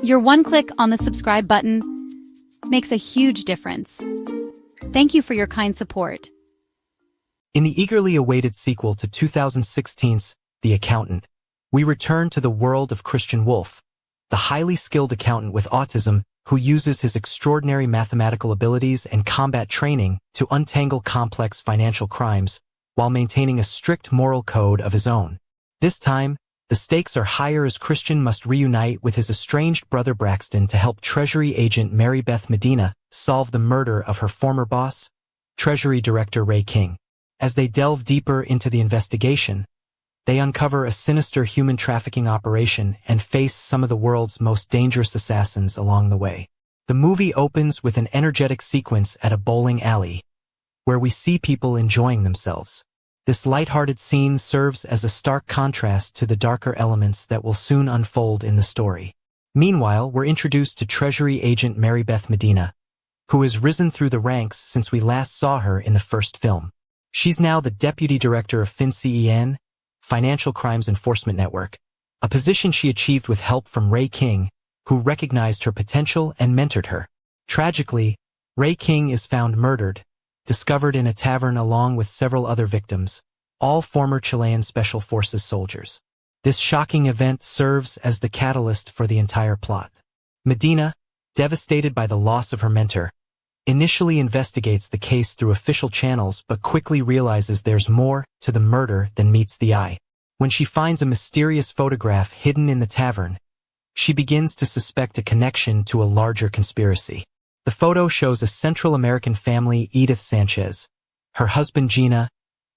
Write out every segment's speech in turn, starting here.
Your one click on the subscribe button makes a huge difference. Thank you for your kind support. In the eagerly awaited sequel to 2016's The Accountant, we return to the world of Christian Wolff, the highly skilled accountant with autism who uses his extraordinary mathematical abilities and combat training to untangle complex financial crimes while maintaining a strict moral code of his own. This time, the stakes are higher as Christian must reunite with his estranged brother Braxton to help Treasury Agent Marybeth Medina solve the murder of her former boss, Treasury Director Ray King. As they delve deeper into the investigation, they uncover a sinister human trafficking operation and face some of the world's most dangerous assassins along the way. The movie opens with an energetic sequence at a bowling alley, where we see people enjoying themselves. This lighthearted scene serves as a stark contrast to the darker elements that will soon unfold in the story. Meanwhile, we're introduced to Treasury Agent Marybeth Medina, who has risen through the ranks since we last saw her in the first film. She's now the Deputy Director of FinCEN, Financial Crimes Enforcement Network, a position she achieved with help from Ray King, who recognized her potential and mentored her. Tragically, Ray King is found murdered, discovered in a tavern along with several other victims, all former Chilean Special Forces soldiers. This shocking event serves as the catalyst for the entire plot. Medina, devastated by the loss of her mentor, initially investigates the case through official channels but quickly realizes there's more to the murder than meets the eye. When she finds a mysterious photograph hidden in the tavern, she begins to suspect a connection to a larger conspiracy. The photo shows a Central American family, Edith Sanchez, her husband Gina,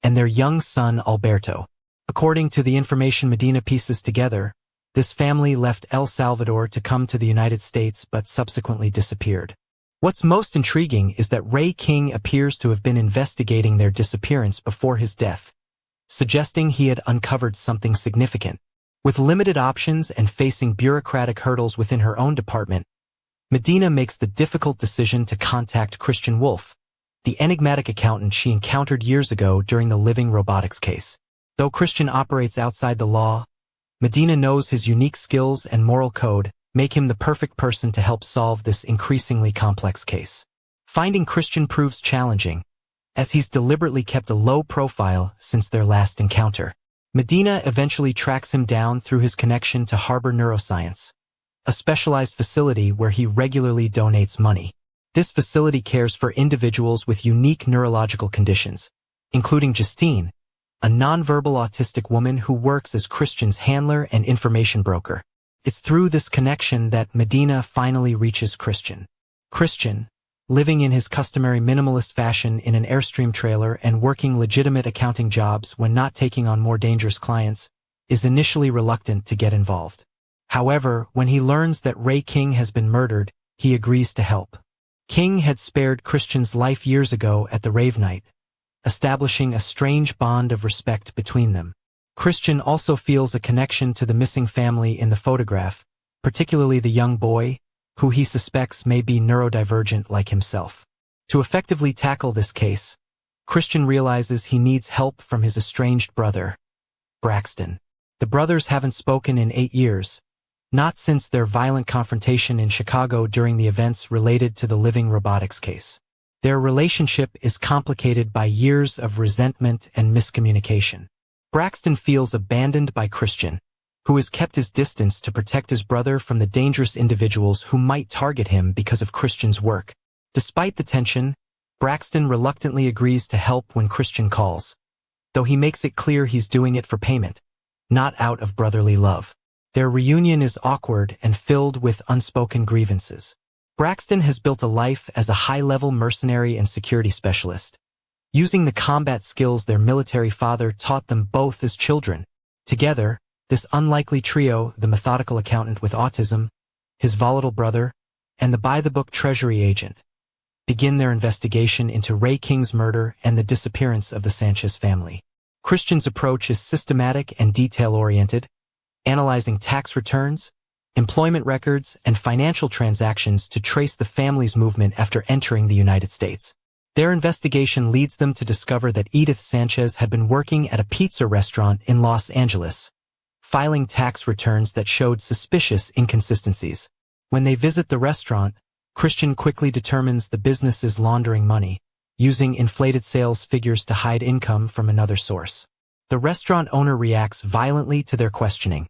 and their young son Alberto. According to the information Medina pieces together, this family left El Salvador to come to the United States but subsequently disappeared. What's most intriguing is that Ray King appears to have been investigating their disappearance before his death, suggesting he had uncovered something significant. With limited options and facing bureaucratic hurdles within her own department, Medina makes the difficult decision to contact Christian Wolff, the enigmatic accountant she encountered years ago during the living robotics case. Though Christian operates outside the law, Medina knows his unique skills and moral code make him the perfect person to help solve this increasingly complex case. Finding Christian proves challenging, as he's deliberately kept a low profile since their last encounter. Medina eventually tracks him down through his connection to Harbor Neuroscience, a specialized facility where he regularly donates money. This facility cares for individuals with unique neurological conditions, including Justine, a nonverbal autistic woman who works as Christian's handler and information broker. It's through this connection that Medina finally reaches Christian. Christian, living in his customary minimalist fashion in an Airstream trailer and working legitimate accounting jobs when not taking on more dangerous clients, is initially reluctant to get involved. However, when he learns that Ray King has been murdered, he agrees to help. King had spared Christian's life years ago at the rave night, establishing a strange bond of respect between them. Christian also feels a connection to the missing family in the photograph, particularly the young boy, who he suspects may be neurodivergent like himself. To effectively tackle this case, Christian realizes he needs help from his estranged brother, Braxton. The brothers haven't spoken in 8 years, not since their violent confrontation in Chicago during the events related to the living robotics case. Their relationship is complicated by years of resentment and miscommunication. Braxton feels abandoned by Christian, who has kept his distance to protect his brother from the dangerous individuals who might target him because of Christian's work. Despite the tension, Braxton reluctantly agrees to help when Christian calls, though he makes it clear he's doing it for payment, not out of brotherly love. Their reunion is awkward and filled with unspoken grievances. Braxton has built a life as a high-level mercenary and security specialist, using the combat skills their military father taught them both as children. Together, this unlikely trio, the methodical accountant with autism, his volatile brother, and the by-the-book Treasury agent, begin their investigation into Ray King's murder and the disappearance of the Sanchez family. Christian's approach is systematic and detail-oriented, analyzing tax returns, employment records, and financial transactions to trace the family's movement after entering the United States. Their investigation leads them to discover that Edith Sanchez had been working at a pizza restaurant in Los Angeles, filing tax returns that showed suspicious inconsistencies. When they visit the restaurant, Christian quickly determines the business is laundering money, using inflated sales figures to hide income from another source. The restaurant owner reacts violently to their questioning,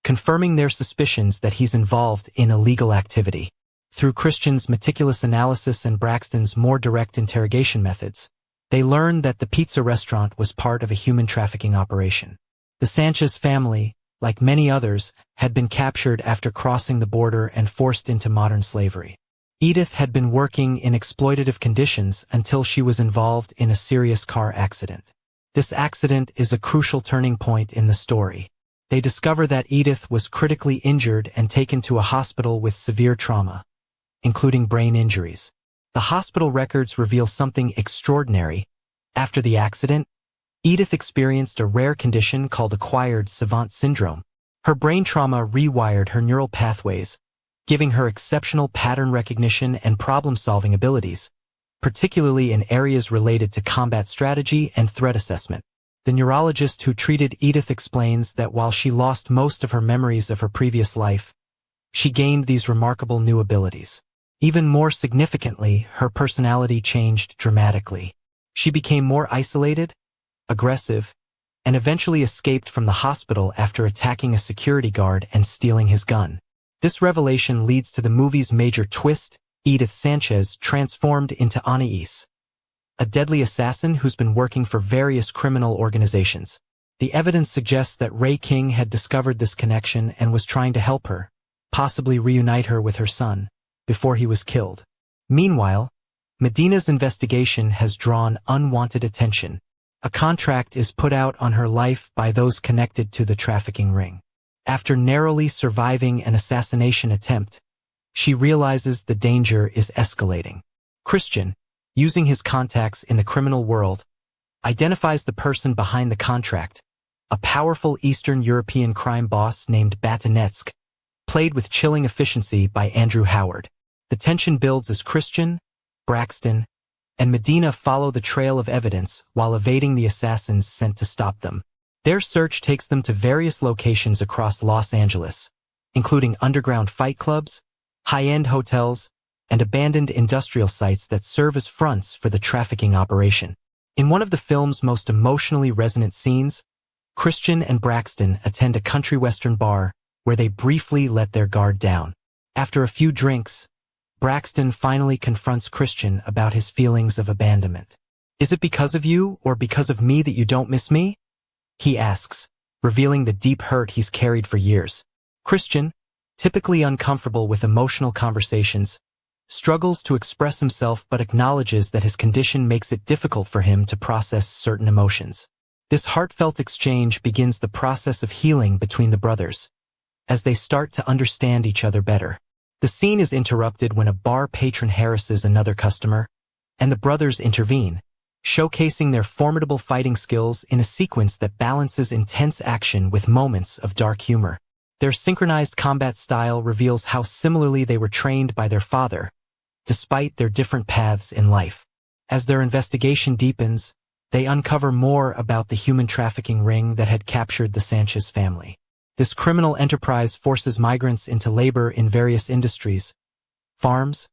confirming their suspicions that he's involved in illegal activity. Through Christian's meticulous analysis and Braxton's more direct interrogation methods, they learn that the pizza restaurant was part of a human trafficking operation. The Sanchez family, like many others, had been captured after crossing the border and forced into modern slavery. Edith had been working in exploitative conditions until she was involved in a serious car accident. This accident is a crucial turning point in the story. They discover that Edith was critically injured and taken to a hospital with severe trauma, including brain injuries. The hospital records reveal something extraordinary. After the accident, Edith experienced a rare condition called acquired savant syndrome. Her brain trauma rewired her neural pathways, giving her exceptional pattern recognition and problem-solving abilities, particularly in areas related to combat strategy and threat assessment. The neurologist who treated Edith explains that while she lost most of her memories of her previous life, she gained these remarkable new abilities. Even more significantly, her personality changed dramatically. She became more isolated, aggressive, and eventually escaped from the hospital after attacking a security guard and stealing his gun. This revelation leads to the movie's major twist: Edith Sanchez transformed into Anaïs, a deadly assassin who's been working for various criminal organizations. The evidence suggests that Ray King had discovered this connection and was trying to help her, possibly reunite her with her son, before he was killed. Meanwhile, Medina's investigation has drawn unwanted attention. A contract is put out on her life by those connected to the trafficking ring. After narrowly surviving an assassination attempt, she realizes the danger is escalating. Christian, using his contacts in the criminal world, identifies the person behind the contract, a powerful Eastern European crime boss named Batinetsk, played with chilling efficiency by Andrew Howard. The tension builds as Christian, Braxton, and Medina follow the trail of evidence while evading the assassins sent to stop them. Their search takes them to various locations across Los Angeles, including underground fight clubs, high-end hotels, and abandoned industrial sites that serve as fronts for the trafficking operation. In one of the film's most emotionally resonant scenes, Christian and Braxton attend a country western bar where they briefly let their guard down. After a few drinks, Braxton finally confronts Christian about his feelings of abandonment. "Is it because of you or because of me that you don't miss me?" he asks, revealing the deep hurt he's carried for years. Christian, typically uncomfortable with emotional conversations, struggles to express himself but acknowledges that his condition makes it difficult for him to process certain emotions. This heartfelt exchange begins the process of healing between the brothers, as they start to understand each other better. The scene is interrupted when a bar patron harasses another customer, and the brothers intervene, showcasing their formidable fighting skills in a sequence that balances intense action with moments of dark humor. Their synchronized combat style reveals how similarly they were trained by their father, despite their different paths in life. As their investigation deepens, they uncover more about the human trafficking ring that had captured the Sanchez family. This criminal enterprise forces migrants into labor in various industries: farms,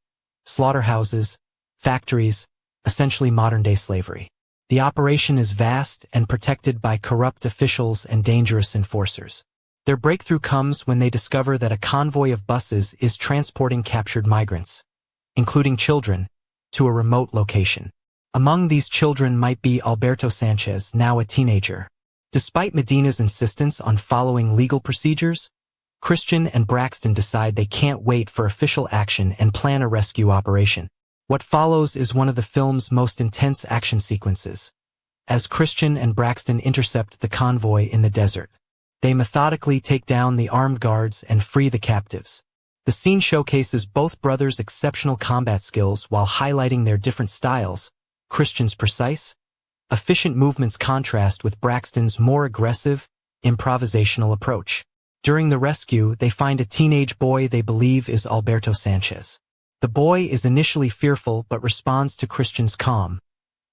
slaughterhouses, factories, essentially modern-day slavery. The operation is vast and protected by corrupt officials and dangerous enforcers. Their breakthrough comes when they discover that a convoy of buses is transporting captured migrants, including children, to a remote location. Among these children might be Alberto Sanchez, now a teenager. Despite Medina's insistence on following legal procedures, Christian and Braxton decide they can't wait for official action and plan a rescue operation. What follows is one of the film's most intense action sequences. As Christian and Braxton intercept the convoy in the desert, they methodically take down the armed guards and free the captives. The scene showcases both brothers' exceptional combat skills while highlighting their different styles. Christian's precise, efficient movements contrast with Braxton's more aggressive, improvisational approach. During the rescue, they find a teenage boy they believe is Alberto Sanchez. The boy is initially fearful but responds to Christian's calm,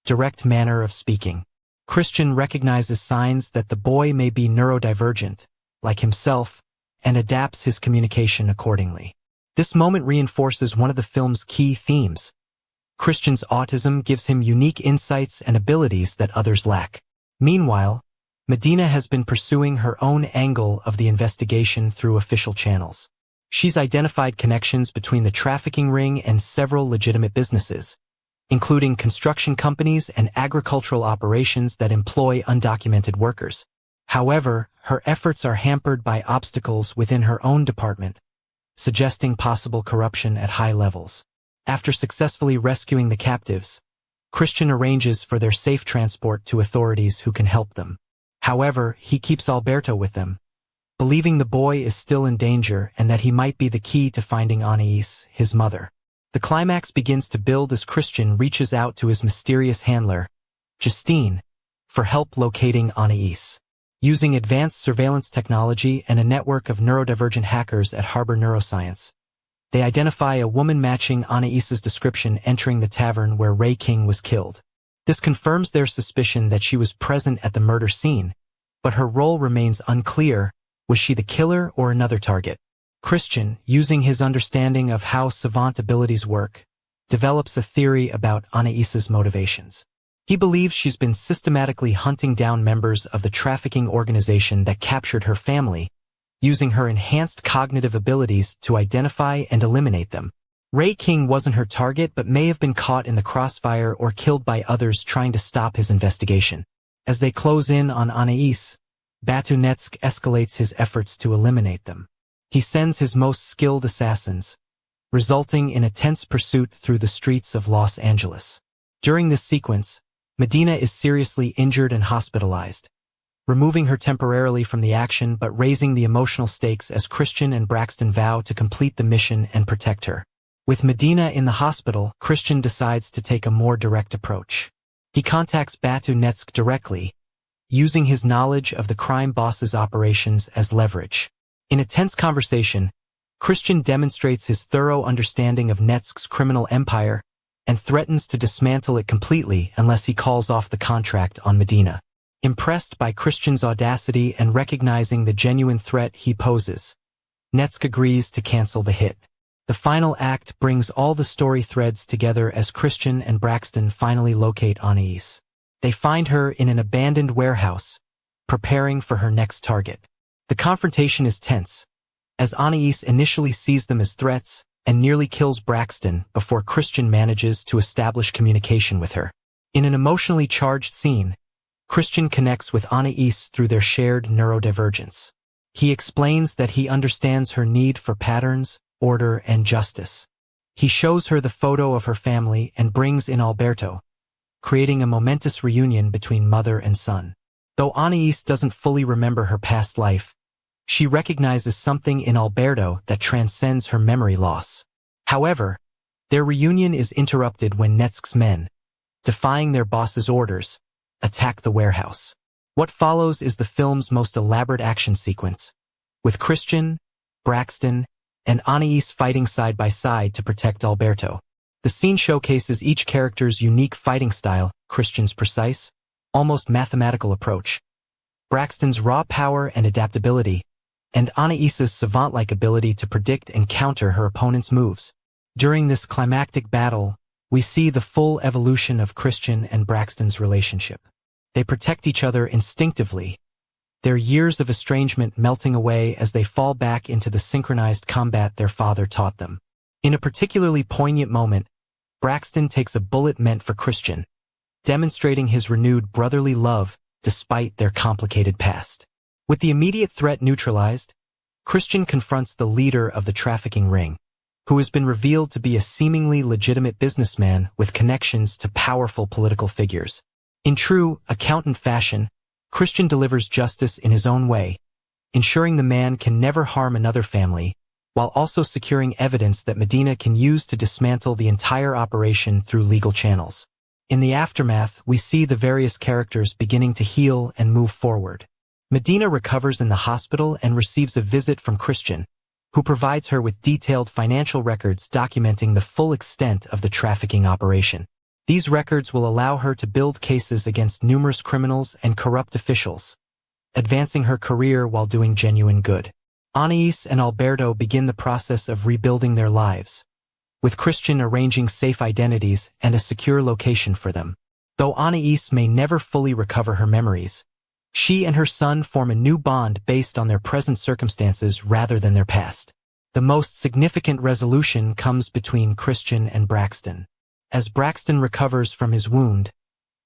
direct manner of speaking. Christian recognizes signs that the boy may be neurodivergent, like himself, and adapts his communication accordingly. This moment reinforces one of the film's key themes. Christian's autism gives him unique insights and abilities that others lack. Meanwhile, Medina has been pursuing her own angle of the investigation through official channels. She's identified connections between the trafficking ring and several legitimate businesses, including construction companies and agricultural operations that employ undocumented workers. However, her efforts are hampered by obstacles within her own department, suggesting possible corruption at high levels. After successfully rescuing the captives, Christian arranges for their safe transport to authorities who can help them. However, he keeps Alberto with them, believing the boy is still in danger and that he might be the key to finding Anaïs, his mother. The climax begins to build as Christian reaches out to his mysterious handler, Justine, for help locating Anaïs. Using advanced surveillance technology and a network of neurodivergent hackers at Harbor Neuroscience, they identify a woman matching Anaïs's description entering the tavern where Ray King was killed. This confirms their suspicion that she was present at the murder scene, but her role remains unclear. Was she the killer or another target? Christian, using his understanding of how savant abilities work, develops a theory about Anaïs's motivations. He believes she's been systematically hunting down members of the trafficking organization that captured her family, using her enhanced cognitive abilities to identify and eliminate them. Ray King wasn't her target but may have been caught in the crossfire or killed by others trying to stop his investigation. As they close in on Anaïs, Batunetsk escalates his efforts to eliminate them. He sends his most skilled assassins, resulting in a tense pursuit through the streets of Los Angeles. During this sequence, Medina is seriously injured and hospitalized, removing her temporarily from the action but raising the emotional stakes as Christian and Braxton vow to complete the mission and protect her. With Medina in the hospital, Christian decides to take a more direct approach. He contacts Batunetsk directly, using his knowledge of the crime boss's operations as leverage. In a tense conversation, Christian demonstrates his thorough understanding of Netsk's criminal empire and threatens to dismantle it completely unless he calls off the contract on Medina. Impressed by Christian's audacity and recognizing the genuine threat he poses, Netsk agrees to cancel the hit. The final act brings all the story threads together as Christian and Braxton finally locate Anaïs. They find her in an abandoned warehouse, preparing for her next target. The confrontation is tense, as Anaïs initially sees them as threats and nearly kills Braxton before Christian manages to establish communication with her. In an emotionally charged scene, Christian connects with Anaïs through their shared neurodivergence. He explains that he understands her need for patterns, order, and justice. He shows her the photo of her family and brings in Alberto, creating a momentous reunion between mother and son. Though Anaïs doesn't fully remember her past life, she recognizes something in Alberto that transcends her memory loss. However, their reunion is interrupted when Netsk's men, defying their boss's orders, attack the warehouse. What follows is the film's most elaborate action sequence, with Christian, Braxton, and Anaïs fighting side by side to protect Alberto. The scene showcases each character's unique fighting style, Christian's precise, almost mathematical approach, Braxton's raw power and adaptability, and Anaïs's savant-like ability to predict and counter her opponent's moves. During this climactic battle, we see the full evolution of Christian and Braxton's relationship. They protect each other instinctively, their years of estrangement melting away as they fall back into the synchronized combat their father taught them. In a particularly poignant moment, Braxton takes a bullet meant for Christian, demonstrating his renewed brotherly love despite their complicated past. With the immediate threat neutralized, Christian confronts the leader of the trafficking ring, who has been revealed to be a seemingly legitimate businessman with connections to powerful political figures. In true accountant fashion, Christian delivers justice in his own way, ensuring the man can never harm another family, while also securing evidence that Medina can use to dismantle the entire operation through legal channels. In the aftermath, we see the various characters beginning to heal and move forward. Medina recovers in the hospital and receives a visit from Christian, who provides her with detailed financial records documenting the full extent of the trafficking operation. These records will allow her to build cases against numerous criminals and corrupt officials, advancing her career while doing genuine good. Anaïs and Alberto begin the process of rebuilding their lives, with Christian arranging safe identities and a secure location for them. Though Anaïs may never fully recover her memories, she and her son form a new bond based on their present circumstances rather than their past. The most significant resolution comes between Christian and Braxton. As Braxton recovers from his wound,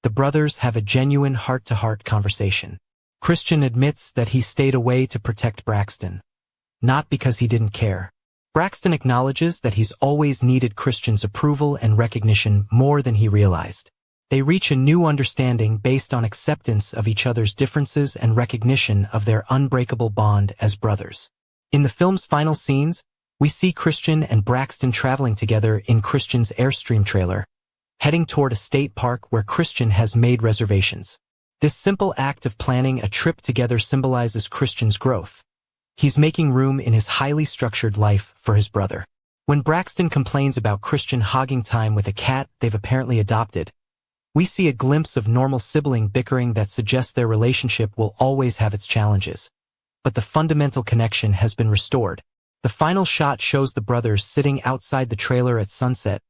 the brothers have a genuine heart-to-heart conversation. Christian admits that he stayed away to protect Braxton, not because he didn't care. Braxton acknowledges that he's always needed Christian's approval and recognition more than he realized. They reach a new understanding based on acceptance of each other's differences and recognition of their unbreakable bond as brothers. In the film's final scenes, we see Christian and Braxton traveling together in Christian's Airstream trailer, heading toward a state park where Christian has made reservations. This simple act of planning a trip together symbolizes Christian's growth. He's making room in his highly structured life for his brother. When Braxton complains about Christian hogging time with a cat they've apparently adopted, we see a glimpse of normal sibling bickering that suggests their relationship will always have its challenges. But the fundamental connection has been restored. The final shot shows the brothers sitting outside the trailer at sunset,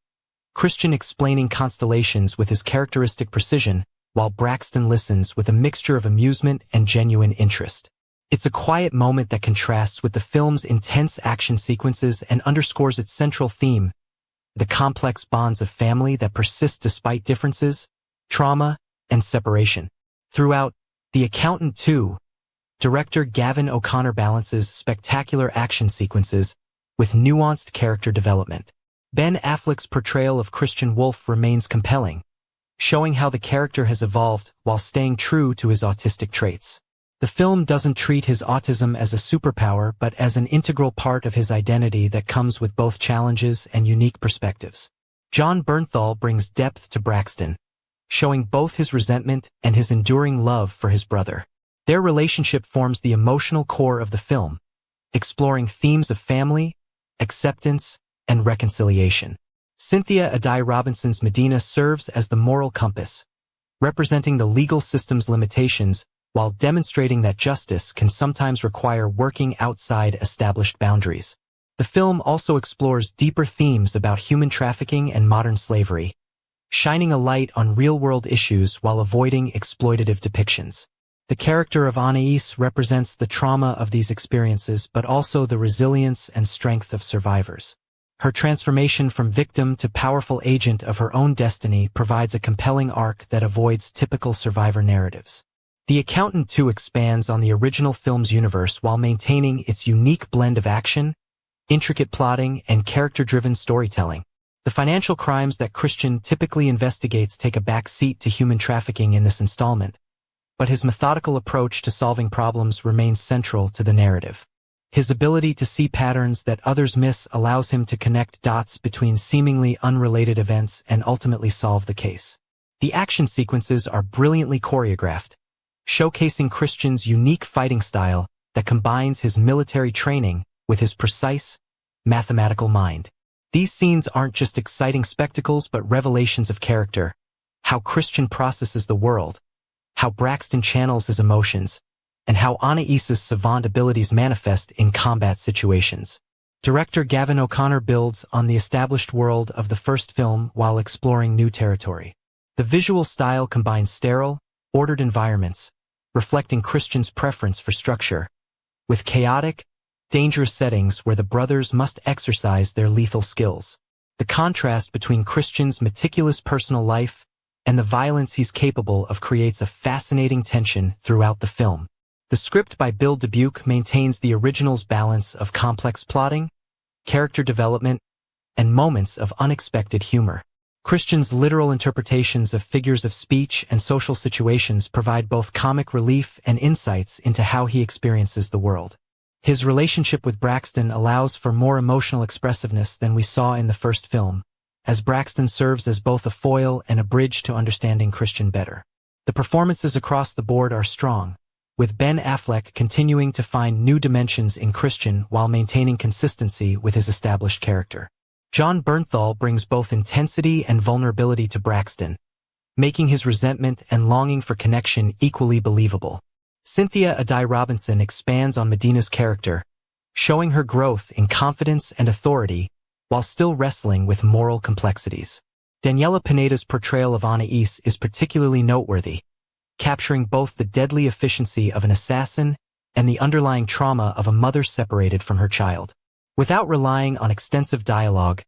Christian explaining constellations with his characteristic precision, while Braxton listens with a mixture of amusement and genuine interest. It's a quiet moment that contrasts with the film's intense action sequences and underscores its central theme, the complex bonds of family that persist despite differences, trauma, and separation. Throughout The Accountant 2, director Gavin O'Connor balances spectacular action sequences with nuanced character development. Ben Affleck's portrayal of Christian Wolff remains compelling, showing how the character has evolved while staying true to his autistic traits. The film doesn't treat his autism as a superpower but as an integral part of his identity that comes with both challenges and unique perspectives. Jon Bernthal brings depth to Braxton, showing both his resentment and his enduring love for his brother. Their relationship forms the emotional core of the film, exploring themes of family, acceptance, and reconciliation. Cynthia Addai-Robinson's Medina serves as the moral compass, representing the legal system's limitations while demonstrating that justice can sometimes require working outside established boundaries. The film also explores deeper themes about human trafficking and modern slavery, shining a light on real-world issues while avoiding exploitative depictions. The character of Anaïs represents the trauma of these experiences but also the resilience and strength of survivors. Her transformation from victim to powerful agent of her own destiny provides a compelling arc that avoids typical survivor narratives. The Accountant 2 expands on the original film's universe while maintaining its unique blend of action, intricate plotting, and character-driven storytelling. The financial crimes that Christian typically investigates take a back seat to human trafficking in this installment, but his methodical approach to solving problems remains central to the narrative. His ability to see patterns that others miss allows him to connect dots between seemingly unrelated events and ultimately solve the case. The action sequences are brilliantly choreographed, showcasing Christian's unique fighting style that combines his military training with his precise, mathematical mind. These scenes aren't just exciting spectacles but revelations of character, how Christian processes the world, how Braxton channels his emotions, and how Anaïs's savant abilities manifest in combat situations. Director Gavin O'Connor builds on the established world of the first film while exploring new territory. The visual style combines sterile, ordered environments, reflecting Christian's preference for structure, with chaotic, dangerous settings where the brothers must exercise their lethal skills. The contrast between Christian's meticulous personal life and the violence he's capable of creates a fascinating tension throughout the film. The script by Bill Dubuque maintains the original's balance of complex plotting, character development, and moments of unexpected humor. Christian's literal interpretations of figures of speech and social situations provide both comic relief and insights into how he experiences the world. His relationship with Braxton allows for more emotional expressiveness than we saw in the first film, as Braxton serves as both a foil and a bridge to understanding Christian better. The performances across the board are strong, with Ben Affleck continuing to find new dimensions in Christian while maintaining consistency with his established character. Jon Bernthal brings both intensity and vulnerability to Braxton, making his resentment and longing for connection equally believable. Cynthia Addai-Robinson expands on Medina's character, showing her growth in confidence and authority while still wrestling with moral complexities. Daniella Pineda's portrayal of Anaïs is particularly noteworthy, capturing both the deadly efficiency of an assassin and the underlying trauma of a mother separated from her child. Without relying on extensive dialogue,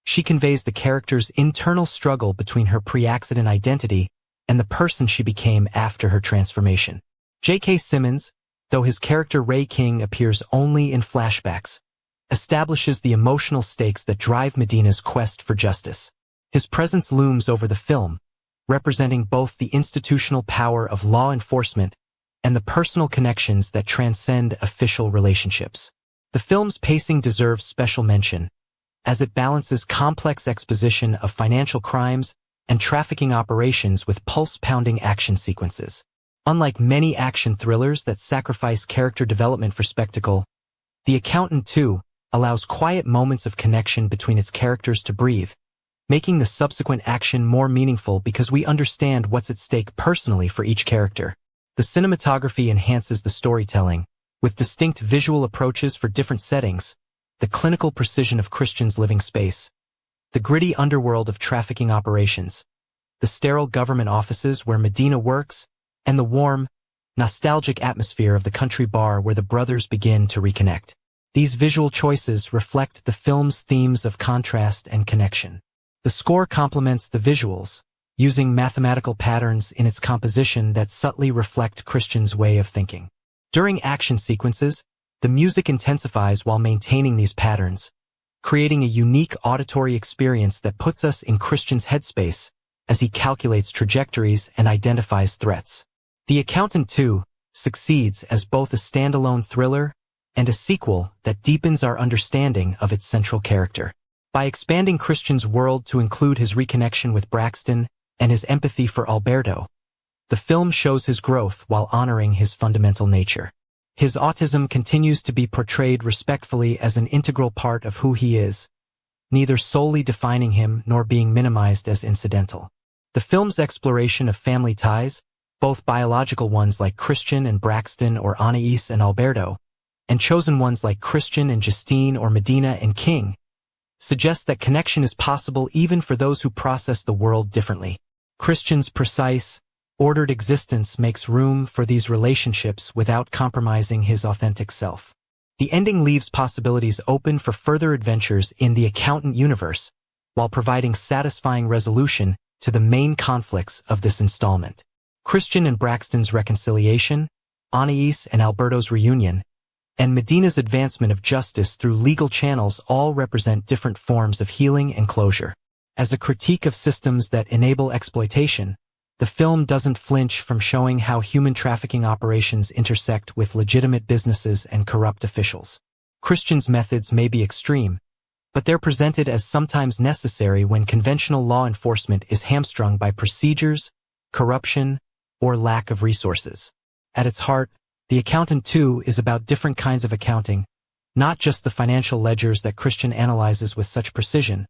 she conveys the character's internal struggle between her pre-accident identity and the person she became after her transformation. J.K. Simmons, though his character Ray King appears only in flashbacks, establishes the emotional stakes that drive Medina's quest for justice. His presence looms over the film, representing both the institutional power of law enforcement and the personal connections that transcend official relationships. The film's pacing deserves special mention, as it balances complex exposition of financial crimes and trafficking operations with pulse-pounding action sequences. Unlike many action thrillers that sacrifice character development for spectacle, The Accountant 2 allows quiet moments of connection between its characters to breathe, making the subsequent action more meaningful because we understand what's at stake personally for each character. The cinematography enhances the storytelling, with distinct visual approaches for different settings, the clinical precision of Christian's living space, the gritty underworld of trafficking operations, the sterile government offices where Medina works, and the warm, nostalgic atmosphere of the country bar where the brothers begin to reconnect. These visual choices reflect the film's themes of contrast and connection. The score complements the visuals, using mathematical patterns in its composition that subtly reflect Christian's way of thinking. During action sequences, the music intensifies while maintaining these patterns, creating a unique auditory experience that puts us in Christian's headspace as he calculates trajectories and identifies threats. The Accountant 2 succeeds as both a standalone thriller and a sequel that deepens our understanding of its central character. By expanding Christian's world to include his reconnection with Braxton and his empathy for Alberto, the film shows his growth while honoring his fundamental nature. His autism continues to be portrayed respectfully as an integral part of who he is, neither solely defining him nor being minimized as incidental. The film's exploration of family ties, both biological ones like Christian and Braxton or Anaïs and Alberto, and chosen ones like Christian and Justine or Medina and King, suggests that connection is possible even for those who process the world differently. Christian's precise, ordered existence makes room for these relationships without compromising his authentic self. The ending leaves possibilities open for further adventures in the Accountant universe, while providing satisfying resolution to the main conflicts of this installment. Christian and Braxton's reconciliation, Anaïs and Alberto's reunion, and Medina's advancement of justice through legal channels all represent different forms of healing and closure. As a critique of systems that enable exploitation, the film doesn't flinch from showing how human trafficking operations intersect with legitimate businesses and corrupt officials. Christian's methods may be extreme, but they're presented as sometimes necessary when conventional law enforcement is hamstrung by procedures, corruption, or lack of resources. At its heart, The Accountant 2 is about different kinds of accounting, not just the financial ledgers that Christian analyzes with such precision,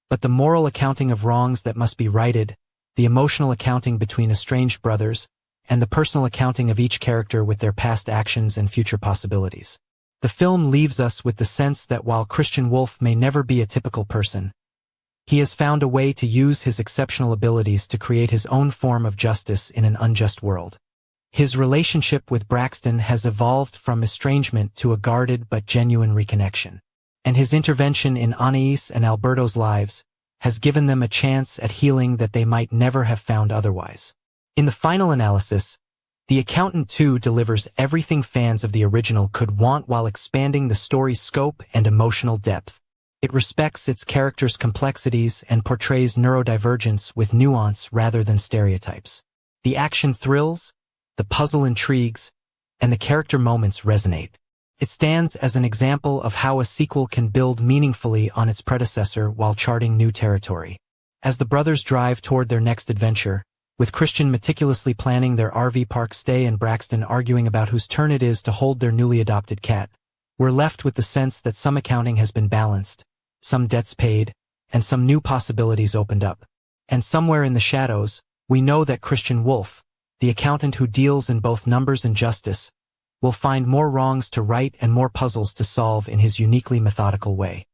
but the moral accounting of wrongs that must be righted, the emotional accounting between estranged brothers, and the personal accounting of each character with their past actions and future possibilities. The film leaves us with the sense that while Christian Wolff may never be a typical person, he has found a way to use his exceptional abilities to create his own form of justice in an unjust world. His relationship with Braxton has evolved from estrangement to a guarded but genuine reconnection, and his intervention in Anaïs and Alberto's lives has given them a chance at healing that they might never have found otherwise. In the final analysis, The Accountant 2 delivers everything fans of the original could want while expanding the story's scope and emotional depth. It respects its characters' complexities and portrays neurodivergence with nuance rather than stereotypes. The action thrills, the puzzle intrigues, and the character moments resonate. It stands as an example of how a sequel can build meaningfully on its predecessor while charting new territory. As the brothers drive toward their next adventure, with Christian meticulously planning their RV park stay and Braxton arguing about whose turn it is to hold their newly adopted cat, we're left with the sense that some accounting has been balanced, some debts paid, and some new possibilities opened up. And somewhere in the shadows, we know that Christian Wolff, the accountant who deals in both numbers and justice, will find more wrongs to right and more puzzles to solve in his uniquely methodical way.